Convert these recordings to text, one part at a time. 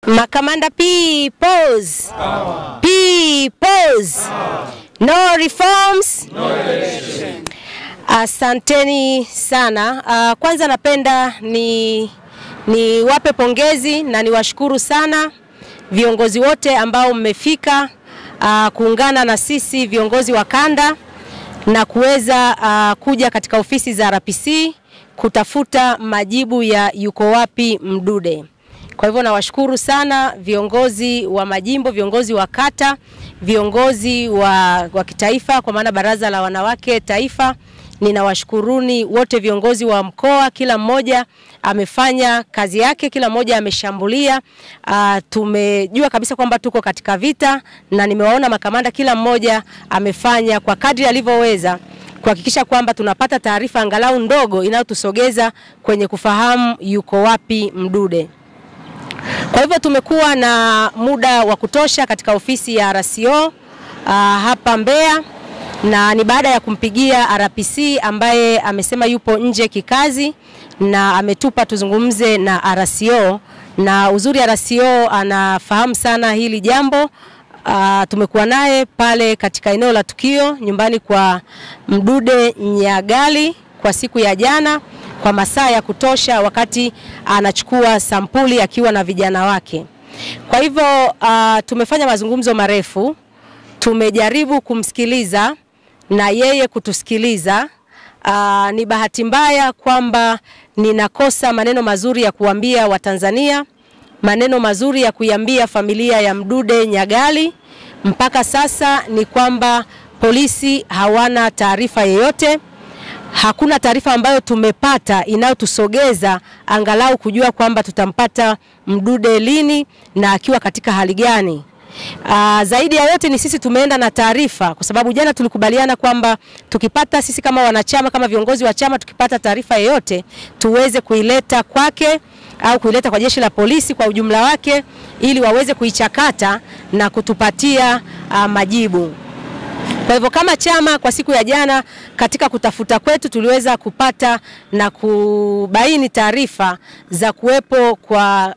Makamanda P pause. P pause. No reforms, no election. Asanteni sana. Kwanza napenda ni wape pongezi na niwashukuru sana viongozi wote ambao mmefika kuungana na sisi viongozi wa kanda na kuweza kuja katika ofisi za RPC kutafuta majibu ya yuko wapi Mdude. Kwa hivyo nawashukuru sana viongozi wa majimbo, viongozi wa kata, viongozi wa kitaifa kwa maana baraza la wanawake taifa. Ninawashukuruni wote viongozi wa mkoa, kila mmoja amefanya kazi yake, kila mmoja ameshambulia. Tumejua kabisa kwamba tuko katika vita na nimewaona makamanda kila mmoja amefanya kwa kadri alivyoweza kuhakikisha kwamba tunapata taarifa angalau ndogo inayotusogeza kwenye kufahamu yuko wapi Mdude. Kwa hivyo tumekuwa na muda wa kutosha katika ofisi ya RCO hapa Mbeya, na ni baada ya kumpigia RPC ambaye amesema yupo nje kikazi na ametupa tuzungumze na RCO, na uzuri RCO anafahamu sana hili jambo. Tumekuwa naye pale katika eneo la tukio nyumbani kwa Mdude Nyagali kwa siku ya jana kwa masaa ya kutosha wakati anachukua sampuli akiwa na vijana wake. Kwa hivyo tumefanya mazungumzo marefu, tumejaribu kumsikiliza na yeye kutusikiliza. Ni bahati mbaya kwamba ninakosa maneno mazuri ya kuambia Watanzania, maneno mazuri ya kuiambia familia ya Mdude Nyagali. Mpaka sasa ni kwamba polisi hawana taarifa yoyote. Hakuna taarifa ambayo tumepata inayotusogeza angalau kujua kwamba tutampata Mdude lini na akiwa katika hali gani. Zaidi ya yote ni sisi tumeenda na taarifa, kwa sababu jana tulikubaliana kwamba tukipata sisi kama wanachama, kama viongozi wa chama, tukipata taarifa yoyote tuweze kuileta kwake au kuileta kwa jeshi la polisi kwa ujumla wake ili waweze kuichakata na kutupatia majibu. Kwa hivyo kama chama kwa siku ya jana katika kutafuta kwetu tuliweza kupata na kubaini taarifa za kuwepo kwa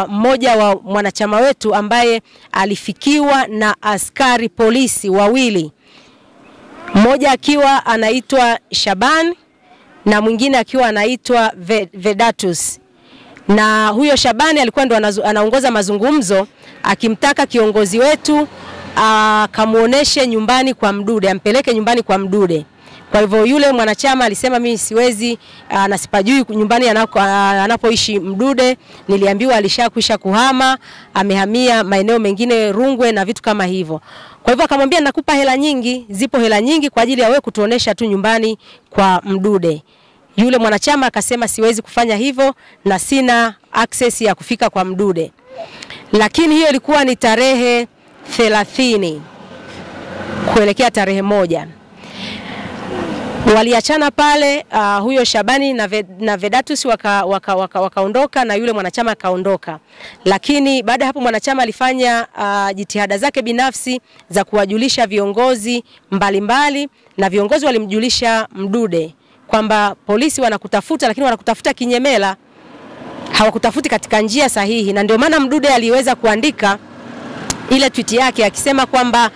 mmoja wa mwanachama wetu ambaye alifikiwa na askari polisi wawili. Mmoja akiwa anaitwa Shaban na mwingine akiwa anaitwa Vedatus. Na huyo Shabani alikuwa ndo anaongoza mazungumzo akimtaka kiongozi wetu kamuoneshe nyumbani kwa Mdude, ampeleke nyumbani kwa Mdude. Kwa hivyo yule mwanachama alisema mimi siwezi na sipajui nyumbani anapoishi Mdude. Niliambiwa alishakwisha kuhama, amehamia maeneo mengine Rungwe na vitu kama hivyo. Kwa hivyo akamwambia nakupa hela nyingi, zipo hela nyingi kwa ajili ya wewe kutuonesha tu nyumbani kwa Mdude. Yule mwanachama akasema siwezi kufanya hivyo na sina access ya kufika kwa Mdude. Lakini hiyo ilikuwa ni tarehe 30 kuelekea tarehe 1. Waliachana pale, huyo Shabani na Vedatus wakaondoka na yule mwanachama akaondoka. Lakini baada hapo mwanachama alifanya jitihada zake binafsi za kuwajulisha viongozi mbalimbali na viongozi walimjulisha Mdude kwamba polisi wanakutafuta, lakini wanakutafuta kinyemela, hawakutafuti katika njia sahihi. Na ndio maana Mdude aliweza kuandika ile tweet yake akisema kwamba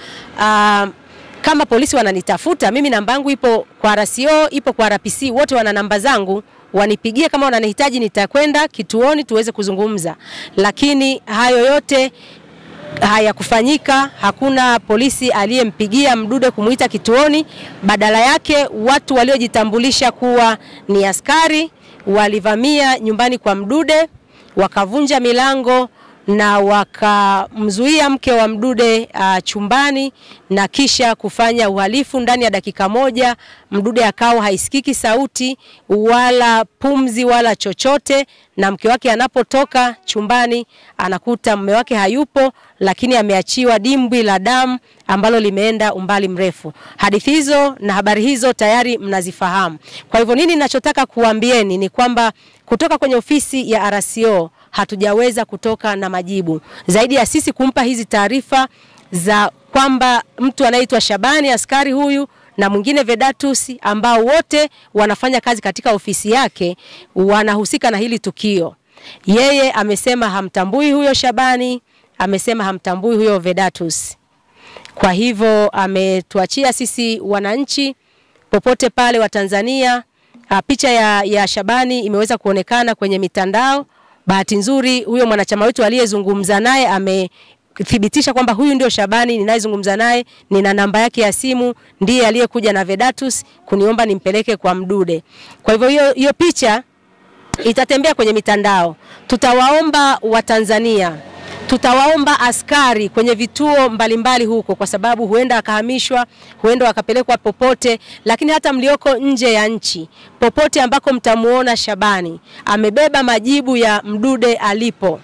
kama polisi wananitafuta mimi, namba yangu ipo kwa RCO, ipo kwa RPC, wote wana namba zangu, wanipigie kama wananihitaji, nitakwenda kituoni tuweze kuzungumza. Lakini hayo yote hayakufanyika. Hakuna polisi aliyempigia Mdude kumuita kituoni. Badala yake watu waliojitambulisha kuwa ni askari walivamia nyumbani kwa Mdude, wakavunja milango na wakamzuia mke wa Mdude chumbani na kisha kufanya uhalifu. Ndani ya dakika moja Mdude akawa haisikiki sauti wala pumzi wala chochote, na mke wake anapotoka chumbani anakuta mume wake hayupo, lakini ameachiwa dimbwi la damu ambalo limeenda umbali mrefu. Hadithi hizo na habari hizo tayari mnazifahamu. Kwa hivyo nini ninachotaka kuambieni ni kwamba kutoka kwenye ofisi ya RCO hatujaweza kutoka na majibu zaidi ya sisi kumpa hizi taarifa za kwamba mtu anaitwa Shabani askari huyu na mwingine Vedatus ambao wote wanafanya kazi katika ofisi yake wanahusika na hili tukio. Yeye amesema hamtambui huyo Shabani, amesema hamtambui huyo Vedatus. Kwa hivyo ametuachia sisi wananchi popote pale wa Tanzania. Picha ya Shabani imeweza kuonekana kwenye mitandao. Bahati nzuri huyo mwanachama wetu aliyezungumza naye amethibitisha kwamba huyu ndio Shabani ninayezungumza naye, nina namba yake ya simu, ndiye aliyekuja na Vedatus kuniomba nimpeleke kwa Mdude. Kwa hivyo hiyo picha itatembea kwenye mitandao. Tutawaomba Watanzania, tutawaomba askari kwenye vituo mbalimbali huko, kwa sababu huenda akahamishwa, huenda akapelekwa popote, lakini hata mlioko nje ya nchi, popote ambako mtamuona Shabani, amebeba majibu ya Mdude alipo.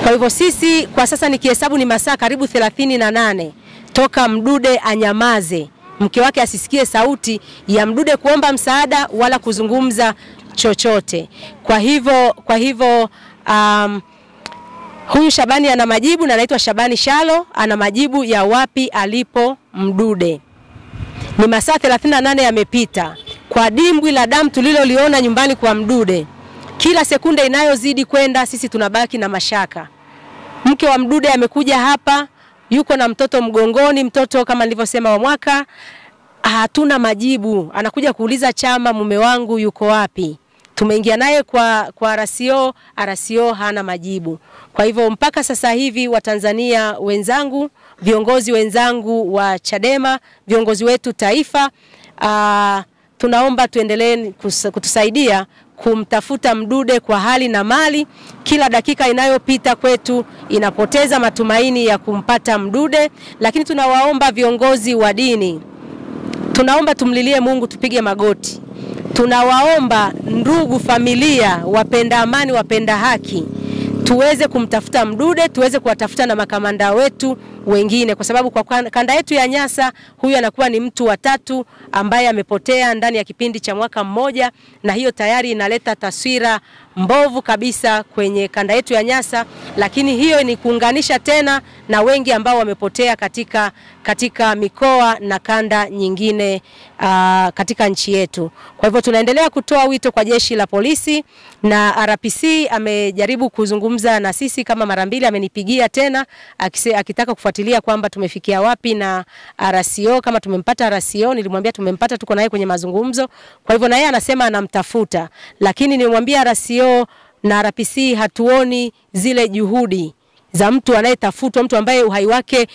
Kwa hivyo sisi kwa sasa nikihesabu ni masaa karibu 38 toka Mdude anyamaze, mke wake asisikie sauti ya Mdude kuomba msaada wala kuzungumza chochote. Kwa hivyo huyu Shabani ana majibu, na anaitwa Shabani Shalo, ana majibu ya wapi alipo Mdude. Ni masaa 38 yamepita. Kwa dimbwi la damu tuliloliona nyumbani kwa Mdude, kila sekunde inayozidi kwenda sisi tunabaki na mashaka. Mke wa Mdude amekuja hapa, yuko na mtoto mgongoni, mtoto kama nilivyosema wa mwaka. Hatuna majibu. Anakuja kuuliza chama, mume wangu yuko wapi? Tumeingia naye kwa RCO hana majibu. Kwa hivyo mpaka sasa hivi Watanzania wenzangu, viongozi wenzangu wa Chadema, viongozi wetu taifa, tunaomba tuendelee kutusaidia kumtafuta Mdude kwa hali na mali. Kila dakika inayopita kwetu inapoteza matumaini ya kumpata Mdude, lakini tunawaomba viongozi wa dini, tunaomba tumlilie Mungu, tupige magoti. Tunawaomba ndugu, familia, wapenda amani, wapenda haki, tuweze kumtafuta Mdude, tuweze kuwatafuta na makamanda wetu wengine, kwa sababu kwa kanda yetu ya Nyasa huyu anakuwa ni mtu wa 3 ambaye amepotea ndani ya kipindi cha mwaka mmoja, na hiyo tayari inaleta taswira mbovu kabisa kwenye kanda yetu ya Nyasa, lakini hiyo ni kuunganisha tena na wengi ambao wamepotea katika mikoa na kanda nyingine katika nchi yetu. Kwa hivyo tunaendelea kutoa wito kwa jeshi la polisi, na RPC amejaribu kuzungumza na sisi kama mara 2, amenipigia tena akitaka kufuatilia kwamba tumefikia wapi na RCO, kama tumempata RCO. Nilimwambia tumempata, tuko naye kwenye mazungumzo. Kwa hivyo na yeye anasema anamtafuta, lakini nilimwambia RCO na RPC hatuoni zile juhudi za mtu anayetafutwa, mtu ambaye uhai wake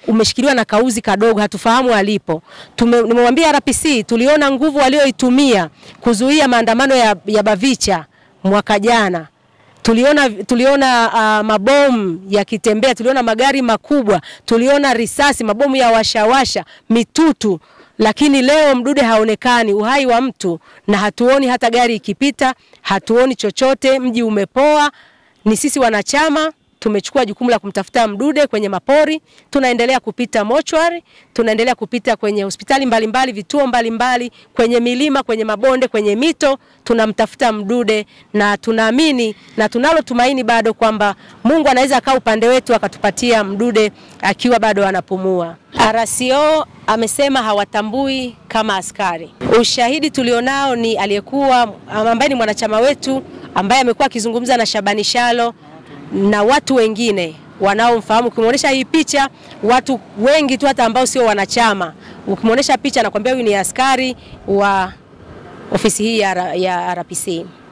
umeshikiliwa na kauzi kadogo, hatufahamu alipo. Nimemwambia RPC tuliona nguvu walioitumia kuzuia maandamano ya Bavicha mwaka jana. Tuliona mabomu yakitembea, tuliona magari makubwa, tuliona risasi, mabomu ya washawasha, mitutu, lakini leo Mdude haonekani, uhai wa mtu, na hatuoni hata gari ikipita, hatuoni chochote, mji umepoa. Ni sisi wanachama tumechukua jukumu la kumtafuta Mdude kwenye mapori, tunaendelea kupita mochwari, tunaendelea kupita kwenye hospitali mbalimbali, vituo mbalimbali, kwenye milima, kwenye mabonde, kwenye mito, tunamtafuta Mdude, na tunaamini na tunalo tumaini bado kwamba Mungu anaweza akaa upande wetu akatupatia Mdude akiwa bado anapumua. RCO amesema hawatambui kama askari. Ushahidi tulionao ni aliyekuwa ambaye ni mwanachama wetu ambaye amekuwa akizungumza na Shabani Shalo na watu wengine wanaomfahamu. Ukimuonesha hii picha, watu wengi tu hata ambao sio wanachama, ukimuonesha picha anakuambia huyu ni askari wa ofisi hii ya RPC.